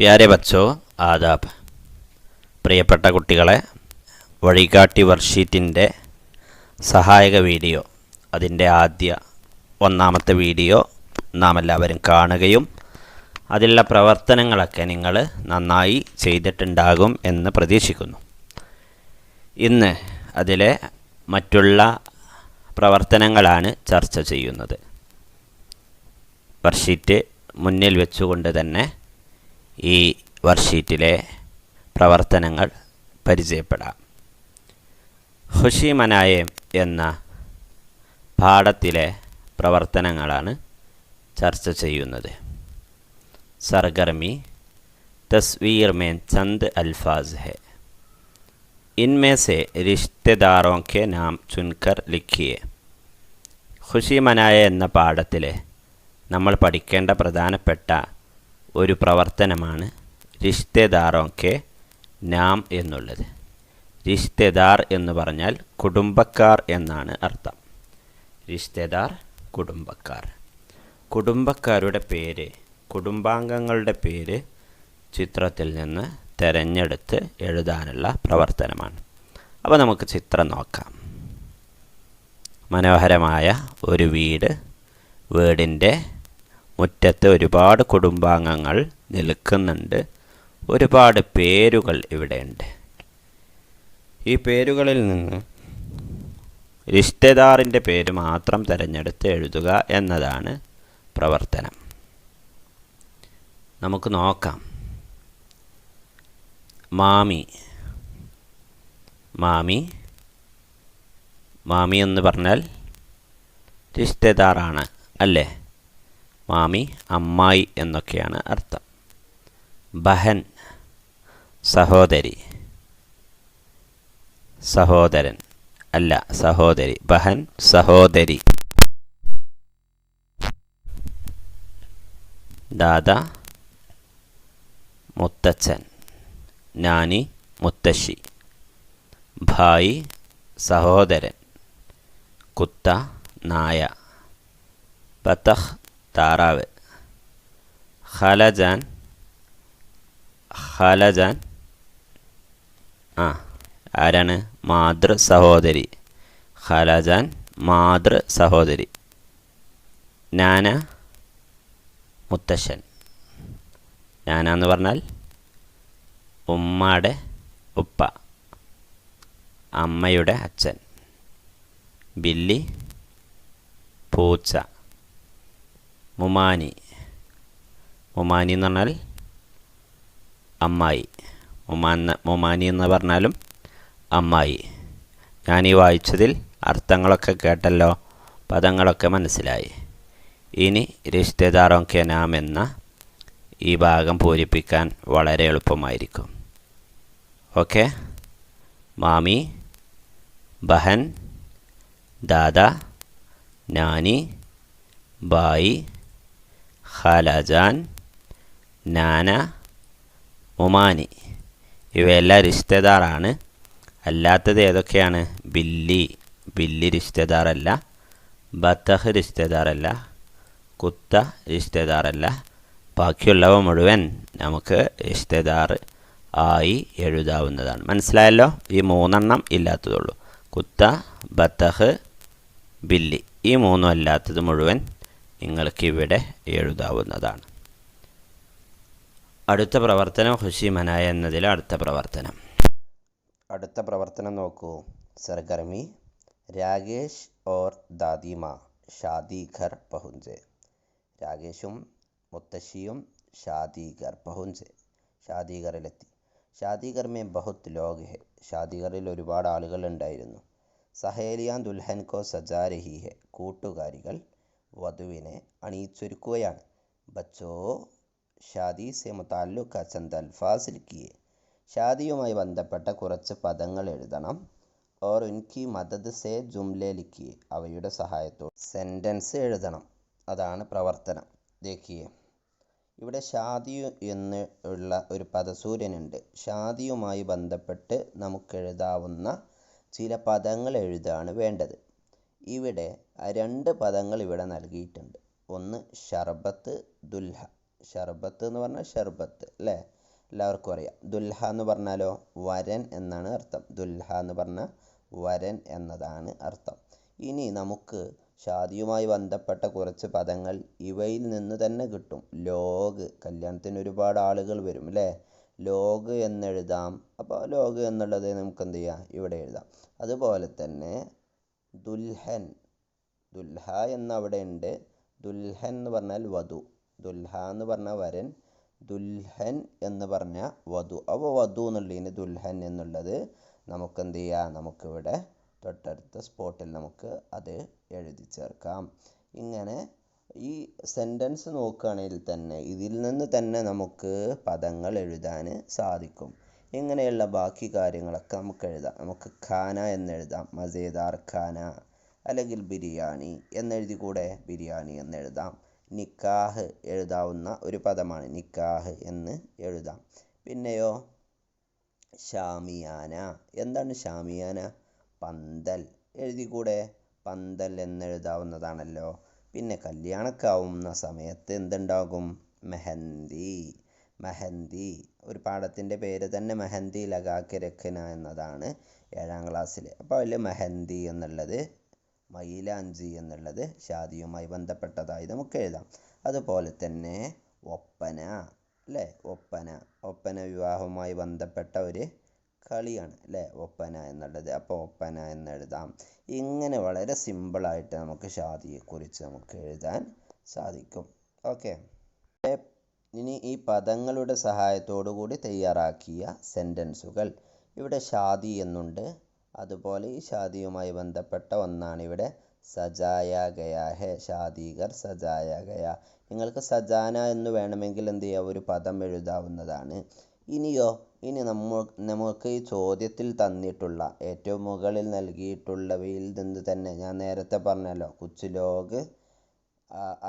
പ്യാരെ ബച്ചോ ആദാബ്. പ്രിയപ്പെട്ട കുട്ടികളെ, വഴികാട്ടി വർക്ക്ഷീറ്റിൻ്റെ സഹായക വീഡിയോ, അതിൻ്റെ ഒന്നാമത്തെ വീഡിയോ നാം എല്ലാവരും കാണുകയും അതിലുള്ള പ്രവർത്തനങ്ങളൊക്കെ നിങ്ങൾ നന്നായി ചെയ്തിട്ടുണ്ടാകും എന്ന് പ്രതീക്ഷിക്കുന്നു. ഇന്ന് അതിലെ മറ്റുള്ള പ്രവർത്തനങ്ങളാണ് ചർച്ച ചെയ്യുന്നത്. വർക്ക്ഷീറ്റ് മുന്നിൽ വെച്ചുകൊണ്ട് തന്നെ ഈ വർക്ക്ഷീറ്റിലെ പ്രവർത്തനങ്ങൾ പരിചയപ്പെടാം. ഖുശി മനായെ എന്ന പാഠത്തിലെ പ്രവർത്തനങ്ങളാണ് ചർച്ച ചെയ്യുന്നത്. സർഗർമി തസ്വീർ में चंद अल्फाज है, इनमें से रिश्तेदारों के नाम चुनकर लिखिए. ഖുശി മനായ എന്ന പാഠത്തിലെ നമ്മൾ പഠിക്കേണ്ട പ്രധാനപ്പെട്ട ഒരു പ്രവർത്തനമാണ് റിഷ്തെദാറോക്കെ നാം എന്നുള്ളത്. റിഷ്തെദാർ എന്ന് പറഞ്ഞാൽ കുടുംബക്കാർ എന്നാണ് അർത്ഥം. റിഷ്തെദാർ കുടുംബക്കാർ. കുടുംബക്കാരുടെ പേര്, കുടുംബാംഗങ്ങളുടെ പേര് ചിത്രത്തിൽ നിന്ന് തിരഞ്ഞെടുത്ത് എഴുതാനുള്ള പ്രവർത്തനമാണ്. അപ്പോൾ നമുക്ക് ചിത്രം നോക്കാം. മനോഹരമായ ഒരു വീടിൻ്റെ മുറ്റത്ത് ഒരുപാട് കുടുംബാംഗങ്ങൾ നിൽക്കുന്നുണ്ട്. ഒരുപാട് പേരുകൾ ഇവിടെയുണ്ട്. ഈ പേരുകളിൽ നിന്ന് റിഷ്തെദാറിൻ്റെ പേര് മാത്രം തിരഞ്ഞെടുത്ത് എഴുതുക എന്നതാണ് പ്രവർത്തനം. നമുക്ക് നോക്കാം. മാമി എന്ന് പറഞ്ഞാൽ റിഷ്തെദാറാണ് അല്ലേ? മാമി അമ്മായി എന്നൊക്കെയാണ് അർത്ഥം. ബഹൻ സഹോദരൻ അല്ല, സഹോദരി. ബഹൻ സഹോദരി. ദാദാ മുത്തച്ഛൻ, നാനി മുത്തശ്ശി. ഭായി സഹോദരൻ, കുത്ത നായ, ബതഖ് താറാവ്. ഖലജാൻ ആരാണ്? മാതൃ സഹോദരി. ഖലജാൻ മാതൃ സഹോദരി. നാന മുത്തശ്ശൻ. നാന എന്ന് പറഞ്ഞാൽ ഉമ്മയുടെ ഉപ്പ, അമ്മയുടെ അച്ഛൻ. ബില്ലി പൂച്ച. മുമാനി എന്ന് പറഞ്ഞാൽ അമ്മായി. മുമാനി എന്ന് പറഞ്ഞാലും അമ്മായി. ഞാനീ വായിച്ചതിൽ അർത്ഥങ്ങളൊക്കെ കേട്ടല്ലോ, പദങ്ങളൊക്കെ മനസ്സിലായി. ഇനി റിഷ്തെദാറോക്കെ നാം എന്ന ഈ ഭാഗം പൂരിപ്പിക്കാൻ വളരെ എളുപ്പമായിരിക്കും. ഓക്കെ. മാമി, ബഹൻ, ദാദാ, നാനി, ബായി, ഖാലാജാൻ, നാന, മുമാനി. ഇവയെല്ലാം റിഷ്തെദാറാണ്. അല്ലാത്തത് ഏതൊക്കെയാണ്? ബില്ലി റിഷ്തെദാറല്ല. ബതഖ് റിഷ്തെദാറല്ല. കുത്ത റിഷ്തെദാറല്ല. ബാക്കിയുള്ളവ മുഴുവൻ നമുക്ക് റിഷ്തെദാർ ആയി എഴുതാവുന്നതാണ്. മനസ്സിലായല്ലോ? ഈ 3 ഇല്ലാത്തതുള്ളൂ. കുത്ത, ബതഖ്, ബില്ലി. ഈ 3 അല്ലാത്തത് മുഴുവൻ നിങ്ങൾക്ക് ഇവിടെ എഴുതാവുന്നതാണ്. അടുത്ത പ്രവർത്തനം ഖുശി മനായ എന്നതിലെ അടുത്ത പ്രവർത്തനം നോക്കൂ. സർഗർമി രാകേഷ് ഓർ ദാദിമാ ഷാദി ഘർ പഹുഞ്ചെ. രാകേഷും മുത്തശ്ശിയും ഷാദിഘറിലെത്തി. ഷാദിഘർ മേ ബഹുത് ലോഗ് ഹെ. ഷാദിഘറിൽ ഒരുപാട് ആളുകൾ ഉണ്ടായിരുന്നു. സഹേലിയാൻ ദുൽഹൻ കോ സജാ രഹി ഹെ. കൂട്ടുകാരികൾ വധുവിനെ അണിയിച്ചൊരുക്കുകയാണ്. ബച്ചോ ഷാദി സെ മുതാല്ലുഖ ചന്ദ് അൽഫാസ് ലിഖിയെ. ഷാദിയുമായി ബന്ധപ്പെട്ട കുറച്ച് പദങ്ങൾ എഴുതണം. ഓർ ഉൻകി മദദ് സെ ജുംലെ ലിഖിയെ. അവയുടെ സഹായത്തോടെ സെൻറ്റൻസ് എഴുതണം. അതാണ് പ്രവർത്തനം. ദേഖിയെ, ഇവിടെ ഷാദി എന്ന് ഉള്ള ഒരു പദസൂര്യനുണ്ട്. ഷാദിയുമായി ബന്ധപ്പെട്ട് നമുക്കെഴുതാവുന്ന ചില പദങ്ങൾ എഴുതാണ് വേണ്ടത്. ഇവിടെ 2 പദങ്ങൾ ഇവിടെ നൽകിയിട്ടുണ്ട്. ഒന്ന് ഷർബത്ത്, ദുൽഹ. ഷർബത്ത് എന്ന് പറഞ്ഞാൽ ഷർബത്ത് അല്ലേ, എല്ലാവർക്കും അറിയാം. ദുൽഹ എന്ന് പറഞ്ഞാലോ വരൻ എന്നാണ് അർത്ഥം. ദുൽഹ എന്ന് പറഞ്ഞാൽ വരൻ എന്നതാണ് അർത്ഥം. ഇനി നമുക്ക് ഷാദിയുമായി ബന്ധപ്പെട്ട കുറച്ച് പദങ്ങൾ ഇവയിൽ നിന്ന് തന്നെ കിട്ടും. ലോഗ്, കല്യാണത്തിന് ഒരുപാട് ആളുകൾ വരും അല്ലേ, ലോഗ് എന്നെഴുതാം. അപ്പോൾ ലോഗ് എന്നുള്ളത് നമുക്ക് എന്ത് ചെയ്യാം, ഇവിടെ എഴുതാം. അതുപോലെ തന്നെ ദുൽഹൻ, ദുൽഹ എന്നവിടെ ഉണ്ട്. ദുൽഹൻ എന്ന് പറഞ്ഞാൽ വധു, ദുൽഹ എന്ന് പറഞ്ഞാൽ വരൻ, ദുൽഹൻ എന്ന് പറഞ്ഞാൽ വധു. അപ്പോൾ വധു എന്നുള്ളതിന് ദുൽഹൻ എന്നുള്ളത് നമുക്ക് എന്ത് ചെയ്യാം, നമുക്കിവിടെ തൊട്ടടുത്ത സ്പോട്ടിൽ നമുക്ക് അത് എഴുതി ചേർക്കാം. ഇങ്ങനെ ഈ സെൻറ്റൻസ് നോക്കുകയാണെങ്കിൽ തന്നെ ഇതിൽ നിന്ന് തന്നെ നമുക്ക് പദങ്ങൾ എഴുതാൻ സാധിക്കും. ഇങ്ങനെയുള്ള ബാക്കി കാര്യങ്ങളൊക്കെ നമുക്ക് എഴുതാം. നമുക്ക് ഖാന എന്നെഴുതാം, മസേദാർ ഖാന, അല്ലെങ്കിൽ ബിരിയാണി എന്നെഴുതി കൂടെ ബിരിയാണി എന്നെഴുതാം. നിക്കാഹ് എഴുതാവുന്ന ഒരു പദമാണ്, നിക്കാഹ് എന്ന് എഴുതാം. പിന്നെയോ ഷാമിയാന, എന്താണ് ഷാമിയാന? പന്തൽ എഴുതിക്കൂടെ, പന്തൽ എന്നെഴുതാവുന്നതാണല്ലോ. പിന്നെ കല്യാണക്കാവുന്ന സമയത്ത് എന്തുണ്ടാകും, മെഹന്തി, മെഹന്തി. ഒരു പാഠത്തിൻ്റെ പേര് തന്നെ മെഹന്തി ലഗാക്കെ രഖന എന്നതാണ് 7ാം ക്ലാസ്സിൽ. അപ്പോൾ അതിൽ മെഹന്തി എന്നുള്ളത്, മൈലാഞ്ചി എന്നുള്ളത് ഷാദിയുമായി ബന്ധപ്പെട്ടതായി നമുക്ക് എഴുതാം. അതുപോലെ തന്നെ ഒപ്പന അല്ലേ, ഒപ്പന, ഒപ്പന വിവാഹവുമായി ബന്ധപ്പെട്ട ഒരു കളിയാണ് അല്ലേ ഒപ്പന എന്നുള്ളത്. അപ്പോൾ ഒപ്പന എന്നെഴുതാം. ഇങ്ങനെ വളരെ സിമ്പിളായിട്ട് നമുക്ക് ഷാദിയെക്കുറിച്ച് നമുക്ക് എഴുതാൻ സാധിക്കും. ഓക്കെ, ഇനി ഈ പദങ്ങളുടെ സഹായത്തോടു കൂടി തയ്യാറാക്കിയ സെൻറ്റൻസുകൾ. ഇവിടെ ഷാദി എന്നുണ്ട്, അതുപോലെ ഈ ഷാദിയുമായി ബന്ധപ്പെട്ട ഒന്നാണ് ഇവിടെ സജായ ഗയാ ഹെ, ഷാദിഗർ സജായ ഗയാ. നിങ്ങൾക്ക് സജാന എന്ന് വേണമെങ്കിൽ എന്ത് ചെയ്യുക, ഒരു പദം എഴുതാവുന്നതാണ്. ഇനിയോ, ഇനി നമുക്ക് ഈ ചോദ്യത്തിൽ തന്നിട്ടുള്ള ഏറ്റവും മുകളിൽ നൽകിയിട്ടുള്ളവയിൽ നിന്ന് തന്നെ ഞാൻ നേരത്തെ പറഞ്ഞല്ലോ, കുച്ച് ലോഗ്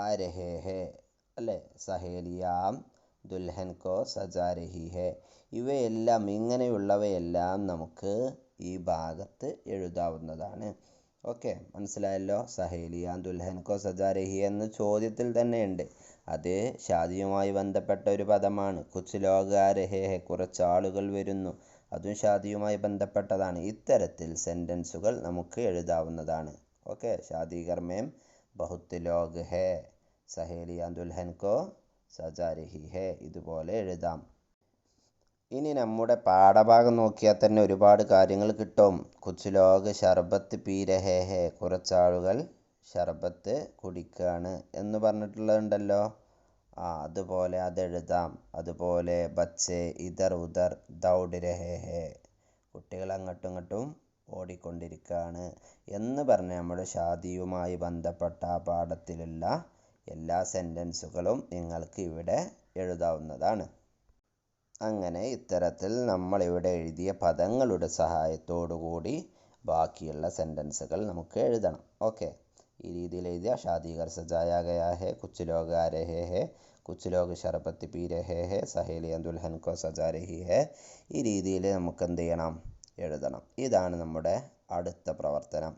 ആ രഹേ ഹെ അല്ലേ, സഹേലിയാം ദുൽഹൻ കോ സജാ രഹി ഹെ, ഇവയെല്ലാം ഇങ്ങനെയുള്ളവയെല്ലാം നമുക്ക് ഈ ഭാഗത്ത് എഴുതാവുന്നതാണ്. ഓക്കെ, മനസ്സിലായല്ലോ. സഹേലിയാൻ ദുൽഹൻ കോ സജാ രഹി എന്ന് ചോദ്യത്തിൽ തന്നെയുണ്ട്. അത് ഷാദിയുമായി ബന്ധപ്പെട്ട ഒരു പദമാണ്. കുച്ച് ലോഗ് ആ രഹേ ഹെ, കുറച്ച് ആളുകൾ വരുന്നു, അതും ഷാദിയുമായി ബന്ധപ്പെട്ടതാണ്. ഇത്തരത്തിൽ സെൻറ്റൻസുകൾ നമുക്ക് എഴുതാവുന്നതാണ്. ഓക്കെ, ഷാദി ഘർ മേം ബഹുത്ത് ലോഗ് ഹെ, സഹേലിയാൻ ദുൽഹൻ കോ സജാ രഹി ഹെ, ഇതുപോലെ എഴുതാം. ഇനി നമ്മുടെ പാഠഭാഗം നോക്കിയാൽ തന്നെ ഒരുപാട് കാര്യങ്ങൾ കിട്ടും. കുച്ച് ലോഗ് ഷർബത്ത് പീ രഹേ ഹെ, കുറച്ചാളുകൾ ഷർബത്ത് കുടിക്കുകയാണ് എന്ന് പറഞ്ഞിട്ടുള്ളതുണ്ടല്ലോ. അതുപോലെ അതെഴുതാം. അതുപോലെ ബച്ചേ ഇധർ ഉധർ ദൗഡ് രഹേ ഹെ, കുട്ടികൾ അങ്ങോട്ടും ഇങ്ങോട്ടും ഓടിക്കൊണ്ടിരിക്കുകയാണ് എന്ന് പറഞ്ഞ് നമ്മുടെ ഷാദിയുമായി ബന്ധപ്പെട്ട പാഠത്തിലുള്ള എല്ലാ സെൻറ്റൻസുകളും നിങ്ങൾക്ക് ഇവിടെ എഴുതാവുന്നതാണ്. അങ്ങനെ ഇത്തരത്തിൽ നമ്മളിവിടെ എഴുതിയ പദങ്ങളുടെ സഹായത്തോടു കൂടി ബാക്കിയുള്ള സെൻറ്റൻസുകൾ നമുക്ക് എഴുതണം. ഓക്കെ, ഈ രീതിയിൽ എഴുതിയ ഷാദി ഘർ സജായ ഗയാ ഹെ, കുച്ച് ലോഗ് ആ രഹേ ഹെ, കുച്ച് ലോഗ് ശർബത്ത് പീ രഹേ ഹെ, സഹേലിയാൻ ദുൽഹൻ കോ സജാ രഹി ഹെ. ഈ രീതിയിൽ നമുക്ക് എന്ത് ചെയ്യണം, എഴുതണം. ഇതാണ് നമ്മുടെ അടുത്ത പ്രവർത്തനം,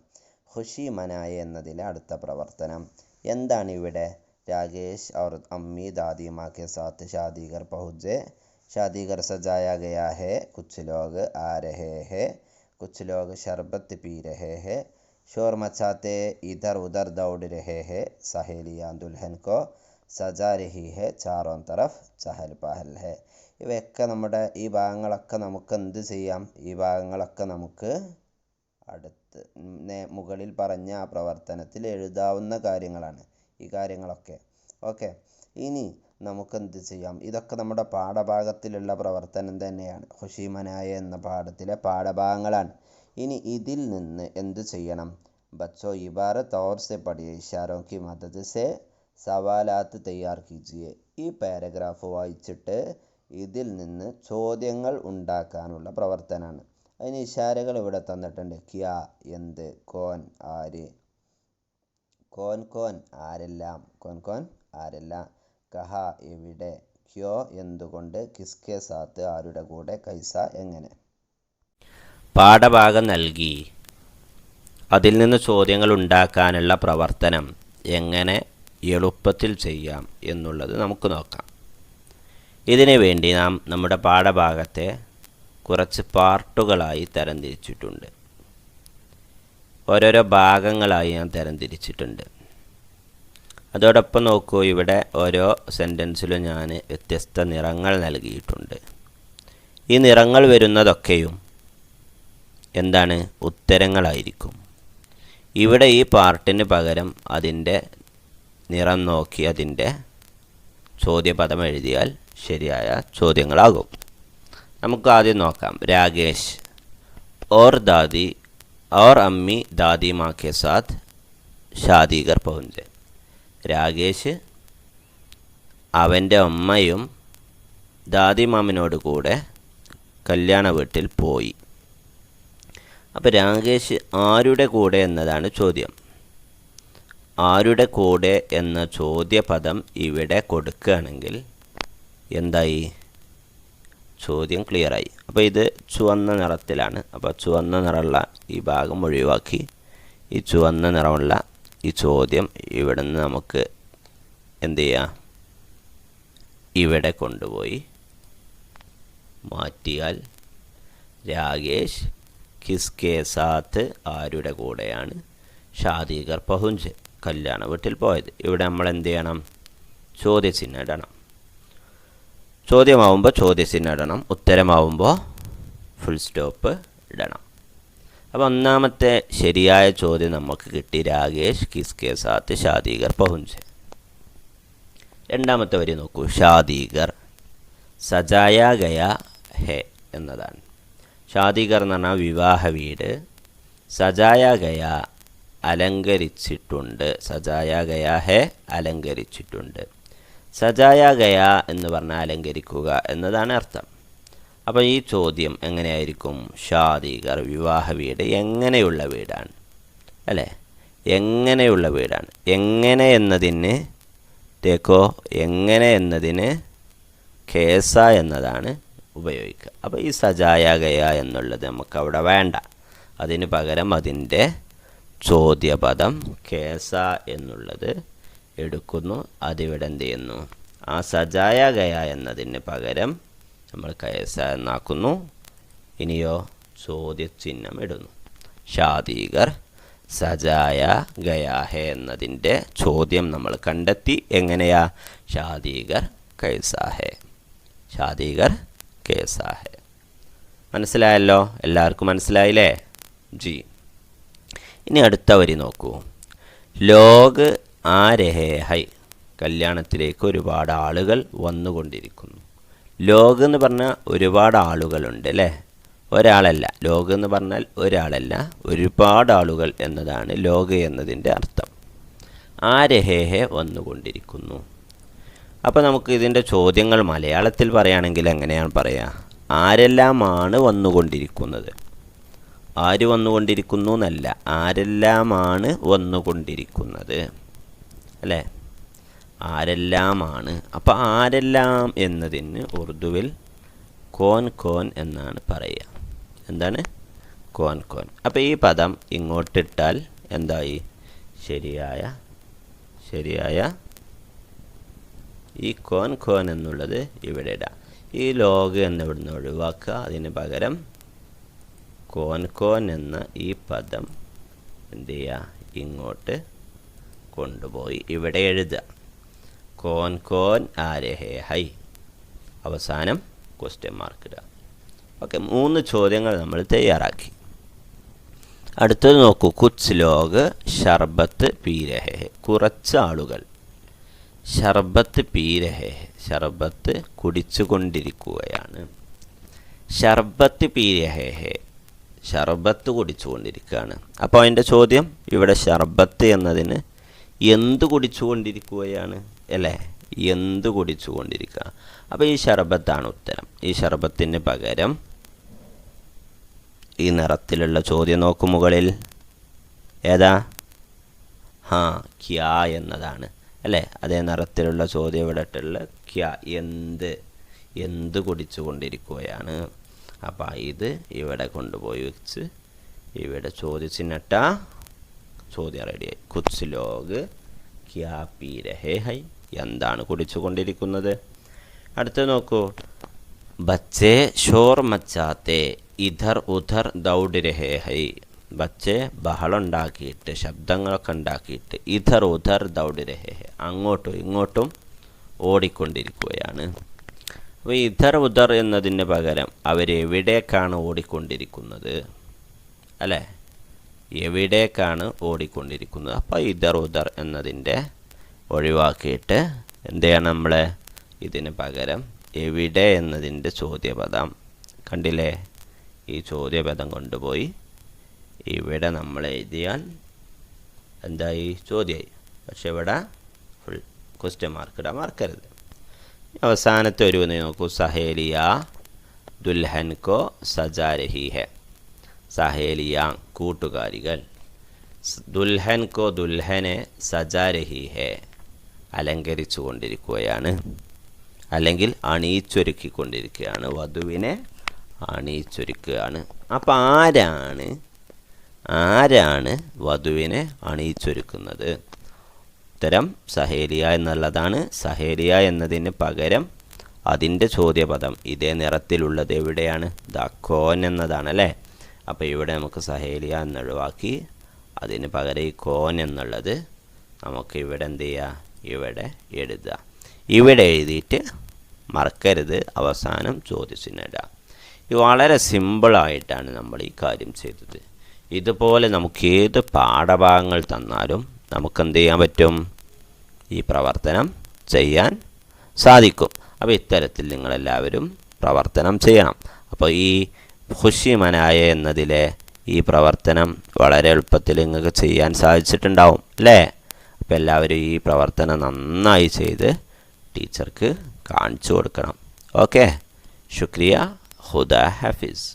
ഖുഷി മനായ എന്നതിലെ അടുത്ത പ്രവർത്തനം. എന്താണ് ഇവിടെ? രാകേഷ് और अम्मी दादी माँ के साथ शादी घर पहुँचे, शादी घर सजाया गया है, कुछ लोग आ रहे हैं, कुछ लोग शरबत पी रहे हैं, शोर मचाते इधर उधर दौड़ रहे हैं, सहेलियाँ दुल्हन को सजा रही है, चारों तरफ चहल पहल है. ഇവയൊക്കെ നമ്മുടെ ഈ ഭാഗങ്ങളൊക്കെ നമുക്ക് എന്ത് ചെയ്യാം, ഈ ഭാഗങ്ങളൊക്കെ നമുക്ക് അടുത്ത് മുകളിൽ പറഞ്ഞ ആ പ്രവർത്തനത്തിൽ എഴുതാവുന്ന കാര്യങ്ങളാണ് ഈ കാര്യങ്ങളൊക്കെ. ഓക്കെ, ഇനി നമുക്കെന്ത് ചെയ്യാം, ഇതൊക്കെ നമ്മുടെ പാഠഭാഗത്തിലുള്ള പ്രവർത്തനം തന്നെയാണ്, ഖുഷി മനായ എന്ന പാഠത്തിലെ പാഠഭാഗങ്ങളാണ്. ഇനി ഇതിൽ നിന്ന് എന്ത് ചെയ്യണം, ബച്ചോ ഇബാരത്ത് और से पढ़िए, इशारों की मदद से सवालात तैयार कीजिए. ഈ പാരഗ്രാഫ് വായിച്ചിട്ട് ഇതിൽ നിന്ന് ചോദ്യങ്ങൾ ഉണ്ടാക്കാനുള്ള പ്രവർത്തനമാണ്. അതിന് ഇഷാരകൾ ഇവിടെ തന്നിട്ടുണ്ട്. ക്യാ എന്ത്, കോൻ ആര്, കോൻ കോൻ ആരെല്ലാം, കോൻ കോൻ ആരെല്ലാം, കഹ എവിടെ, ക്യോ എന്തുകൊണ്ട്, കിസ്കെ സാത്ത് ആരുടെ കൂടെ, കൈസ എങ്ങനെ. പാഠഭാഗം നൽകി അതിൽ നിന്ന് ചോദ്യങ്ങൾ ഉണ്ടാക്കാനുള്ള പ്രവർത്തനം എങ്ങനെ എളുപ്പത്തിൽ ചെയ്യാം എന്നുള്ളത് നമുക്ക് നോക്കാം. ഇതിനു വേണ്ടി നാം നമ്മുടെ പാഠഭാഗത്തെ കുറച്ച് പാർട്ടുകളായി തരംതിരിച്ചിട്ടുണ്ട്. ഓരോരോ ഭാഗങ്ങളായി ഞാൻ തരംതിരിച്ചിട്ടുണ്ട്. അതോടൊപ്പം നോക്കൂ, ഇവിടെ ഓരോ സെൻറ്റൻസിലും ഞാൻ വ്യത്യസ്ത നിറങ്ങൾ നൽകിയിട്ടുണ്ട്. ഈ നിറങ്ങൾ വരുന്നതൊക്കെയും എന്താണ്? ഉത്തരങ്ങളായിരിക്കും. ഇവിടെ ഈ പാർട്ടിന് പകരം അതിൻ്റെ നിറം നോക്കി അതിൻ്റെ ചോദ്യപദം എഴുതിയാൽ ശരിയായ ചോദ്യങ്ങളാകും. നമുക്ക് ആദ്യം നോക്കാം. രാകേഷ് और दादी और अम्मी दादी माँ के साथ शादी घर पहुँचे. രാകേഷ് അവൻ്റെ അമ്മയും ദാദിമാമിനോട് കൂടെ കല്യാണ വീട്ടിൽ പോയി. അപ്പോൾ രാകേഷ് ആരുടെ കൂടെ എന്നതാണ് ചോദ്യം. ആരുടെ കൂടെ എന്ന ചോദ്യപദം ഇവിടെ കൊടുക്കുകയാണെങ്കിൽ എന്തായി? ചോദ്യം ക്ലിയറായി. അപ്പോൾ ഇത് ചുവന്ന നിറത്തിലാണ്. അപ്പോൾ ചുവന്ന നിറമുള്ള ഈ ഭാഗം ഒഴിവാക്കി ഈ ചുവന്ന നിറമുള്ള ഈ ചോദ്യം ഇവിടെ നിന്ന് നമുക്ക് എന്ത് ചെയ്യാം? ഇവിടെ കൊണ്ടുപോയി മാറ്റിയാൽ രാകേഷ് കിസ്കെ സാത്ത് ആരുടെ കൂടെയാണ് ഷാദീഗർ പഹുഞ്ച് കല്യാണ വീട്ടിൽ പോയത്. ഇവിടെ നമ്മൾ എന്ത് ചെയ്യണം? ചോദ്യചിഹ്നം ഇടണം. ചോദ്യമാവുമ്പോൾ ചോദ്യചിഹ്നം ഇടണം. ഉത്തരമാവുമ്പോൾ ഫുൾ സ്റ്റോപ്പ് ഇടണം. അപ്പോൾ ഒന്നാമത്തെ ശരിയായ ചോദ്യം നമുക്ക് കിട്ടി. രാകേഷ് കിസ്കെ സാത്ത് ഷാദീഗർ പഹുഞ്ച്. രണ്ടാമത്തെ വരി നോക്കൂ. ഷാദീഗർ സജായ ഗയ ഹെ എന്നതാണ്. ഷാദീഗർ എന്ന് പറഞ്ഞാൽ വിവാഹ വീട്. സജായ ഗയ അലങ്കരിച്ചിട്ടുണ്ട്. സജായ ഗയ ഹെ അലങ്കരിച്ചിട്ടുണ്ട്. സജായ ഗയ എന്ന് പറഞ്ഞാൽ അലങ്കരിക്കുക എന്നതാണ് അർത്ഥം. അപ്പോൾ ഈ ചോദ്യം എങ്ങനെയായിരിക്കും? ഷാദീഗർ വിവാഹ വീട് എങ്ങനെയുള്ള വീടാണ് അല്ലേ? എങ്ങനെയുള്ള വീടാണ്. എങ്ങനെ എന്നതിന് തേക്കോ എങ്ങനെ എന്നതിന് കേസ എന്നതാണ് ഉപയോഗിക്കുക. അപ്പോൾ ഈ സജായ ഗയ എന്നുള്ളത് നമുക്കവിടെ വേണ്ട. അതിന് പകരം അതിൻ്റെ ചോദ്യപദം കേസ എന്നുള്ളത് എടുക്കുന്നു. അതിവിടെ എന്ത് ചെയ്യുന്നു? ആ സജായ ഗയ എന്നതിന് പകരം നമ്മൾ കേസ എന്നാക്കുന്നു. ഇനിയോ ചോദ്യചിഹ്നം ഇടുന്നു. ഷാദീഗർ സജായ ഗയാഹെ എന്നതിൻ്റെ ചോദ്യം നമ്മൾ കണ്ടെത്തി. എങ്ങനെയാ? ഷാദീഗർ കൈസാഹെ. ഷാദീഗർ കേസാഹെ. മനസ്സിലായല്ലോ? എല്ലാവർക്കും മനസ്സിലായില്ലേ? ജി. ഇനി അടുത്ത വരി നോക്കൂ. ലോക് ആ രഹേ ഹൈ. കല്യാണത്തിലേക്ക് ഒരുപാട് ആളുകൾ വന്നുകൊണ്ടിരിക്കുന്നു. ലോക് എന്ന് പറഞ്ഞാൽ ഒരുപാട് ആളുകളുണ്ട് അല്ലേ? ഒരാളല്ല. ലോക് എന്ന് പറഞ്ഞാൽ ഒരാളല്ല, ഒരുപാട് ആളുകൾ എന്നതാണ് ലോക് എന്നതിൻ്റെ അർത്ഥം. ആ രഹേഹെ വന്നുകൊണ്ടിരിക്കുന്നു. അപ്പോൾ നമുക്ക് ഇതിൻ്റെ ചോദ്യങ്ങൾ മലയാളത്തിൽ പറയുകയാണെങ്കിൽ എങ്ങനെയാണ് പറയുക? ആരെല്ലാമാണ് വന്നുകൊണ്ടിരിക്കുന്നത്? ആര് വന്നുകൊണ്ടിരിക്കുന്നു എന്നല്ല, ആരെല്ലാമാണ് വന്നുകൊണ്ടിരിക്കുന്നത് അല്ലേ? ആരെല്ലാമാണ്. അപ്പോൾ ആരെല്ലാം എന്നതിന് ഉറുദുവിൽ കോൻ കോൻ എന്നാണ് പറയുക. എന്താണ്? കോൻ കോൻ. അപ്പോൾ ഈ പദം ഇങ്ങോട്ടിട്ടാൽ എന്തായി? ശരിയായ ഈ കോൻ കോൻ എന്നുള്ളത് ഇവിടെ ഇടാം. ഈ ലോഗ് എന്നിവിടുന്ന് ഒഴിവാക്കുക. അതിന് പകരം കോൻ കോൻ എന്ന ഈ പദം എന്ത് ചെയ്യുക? ഇങ്ങോട്ട് കൊണ്ടുപോയി ഇവിടെ എഴുതുക. കോൻ കോൻ ആരഹേ ഹൈ. അവസാനം ക്വസ്റ്റ്യൻ മാർക്ക് ഇടുക. ഓക്കെ, 3 ചോദ്യങ്ങൾ നമ്മൾ തയ്യാറാക്കി. അടുത്തത് നോക്കൂ. കുച്ച് ലോഗ് ഷർബത്ത് പീ രഹേ ഹെ. കുറച്ച് ആളുകൾ ഷർബത്ത് പീ രഹേ ഹെ. ഷർബത്ത് കുടിച്ചുകൊണ്ടിരിക്കുകയാണ്. ഷർബത്ത് പീ രഹേ ഹെ. ഷർബത്ത് കുടിച്ചുകൊണ്ടിരിക്കുകയാണ്. അപ്പോൾ അതിൻ്റെ ചോദ്യം ഇവിടെ ഷർബത്ത് എന്നതിന് എന്ത് കുടിച്ചുകൊണ്ടിരിക്കുകയാണ് അല്ലേ? എന്ത് കുടിച്ചുകൊണ്ടിരിക്കുക. അപ്പോൾ ഈ ഷർബത്താണ് ഉത്തരം. ഈ ഷർബത്തിന് പകരം ഈ നിറത്തിലുള്ള ചോദ്യം നോക്കും മുകളിൽ. ഏതാ? ക്യാ എന്നതാണ് അല്ലേ? അതേ നിറത്തിലുള്ള ചോദ്യം ഇവിടെ ഇട്ടുള്ള ക്യാ. എന്ത് കുടിച്ചുകൊണ്ടിരിക്കുകയാണ്. അപ്പോൾ ഇത് ഇവിടെ കൊണ്ടുപോയി വെച്ച് ഇവിടെ ചോദിച്ചിട്ട ചോദ്യം റെഡിയായി. കുച്ച് ലോഗ് ക്യാ പീ രഹേ ഹൈ. എന്താണ് കുടിച്ചുകൊണ്ടിരിക്കുന്നത്? അടുത്ത് നോക്കൂ, ബച്ചേ ഷോർ മച്ചാത്തെ ഇധർ ഉധർ ദൗഡ് രഹേ ഹൈ. ബച്ചേ ബഹളം ഉണ്ടാക്കിയിട്ട്, ശബ്ദങ്ങളൊക്കെ ഉണ്ടാക്കിയിട്ട്, ഇധർ ഉധർ ദൗഡ് രഹേ ഹൈ, അങ്ങോട്ടും ഇങ്ങോട്ടും ഓടിക്കൊണ്ടിരിക്കുകയാണ്. അപ്പോൾ ഇധർ ഉധർ എന്നതിന് പകരം അവരെവിടേക്കാണ് ഓടിക്കൊണ്ടിരിക്കുന്നത്, അല്ലേ? എവിടേക്കാണ് ഓടിക്കൊണ്ടിരിക്കുന്നത്. അപ്പോൾ ഇധർ ഉധർ എന്നതിൻ്റെ ഒഴിവാക്കിയിട്ട് എന്ത് ചെയ്യണം നമ്മൾ? ഇതിന് പകരം എവിടെ എന്നതിൻ്റെ ചോദ്യപദം കണ്ടില്ലേ? ഈ ചോദ്യപദം കൊണ്ടുപോയി ഇവിടെ നമ്മൾ എഴുതിയാൽ എന്തായി? ചോദ്യമായി. പക്ഷെ ഇവിടെ ഫുൾ ക്വസ്റ്റ്യൻ മാർക്ക് ഇടാൻ മറക്കരുത്. അവസാനത്തെ ഒരു നോക്കൂ, സഹേലിയ ദുൽഹൻ കോ സജാ രഹി ഹെ. സഹേലിയ കൂട്ടുകാരികൾ, ദുൽഹൻ കോ ദുൽഹനെ സജാ രഹി ഹെ അലങ്കരിച്ചു കൊണ്ടിരിക്കുകയാണ്, അല്ലെങ്കിൽ അണിയിച്ചൊരുക്കിക്കൊണ്ടിരിക്കുകയാണ്. വധുവിനെ അണിയിച്ചൊരുക്കുകയാണ്. അപ്പം ആരാണ് വധുവിനെ അണിയിച്ചൊരുക്കുന്നത്? ഉത്തരം സഹേലിയ എന്നുള്ളതാണ്. സഹേലിയ എന്നതിന് പകരം അതിൻ്റെ ചോദ്യപദം ഇതേ നിറത്തിലുള്ളത് എവിടെയാണ്? കോൻ എന്നതാണ്, അല്ലേ? അപ്പോൾ ഇവിടെ നമുക്ക് സഹേലിയ എന്നൊഴിവാക്കി അതിന് പകരം ഈ കോൻ എന്നുള്ളത് നമുക്ക് ഇവിടെ എന്ത് ചെയ്യുക? ഇവിടെ എഴുതുക. ഇവിടെ എഴുതിയിട്ട് മറക്കരുത്, അവസാനം ചോദ്യചിഹ്നം. ഇത് വളരെ സിമ്പിളായിട്ടാണ് നമ്മൾ ഈ കാര്യം ചെയ്തത്. ഇതുപോലെ നമുക്ക് ഏത് പാഠഭാഗങ്ങൾ തന്നാലും നമുക്കെന്ത് ചെയ്യാൻ പറ്റും? ഈ പ്രവർത്തനം ചെയ്യാൻ സാധിക്കും. അപ്പോൾ ഇത്തരത്തിൽ നിങ്ങളെല്ലാവരും പ്രവർത്തനം ചെയ്യണം. അപ്പോൾ ഈ ഖുശി മനായ എന്നതിലെ ഈ പ്രവർത്തനം വളരെ എളുപ്പത്തിൽ നിങ്ങൾക്ക് ചെയ്യാൻ സാധിച്ചിട്ടുണ്ടാവും, അല്ലേ? അപ്പോൾ എല്ലാവരും ഈ പ്രവർത്തനം നന്നായി ചെയ്ത് ടീച്ചർക്ക് കാണിച്ചു കൊടുക്കണം. ഓക്കെ, ശുക്രിയ. ഖുദാ ഹാഫിസ്.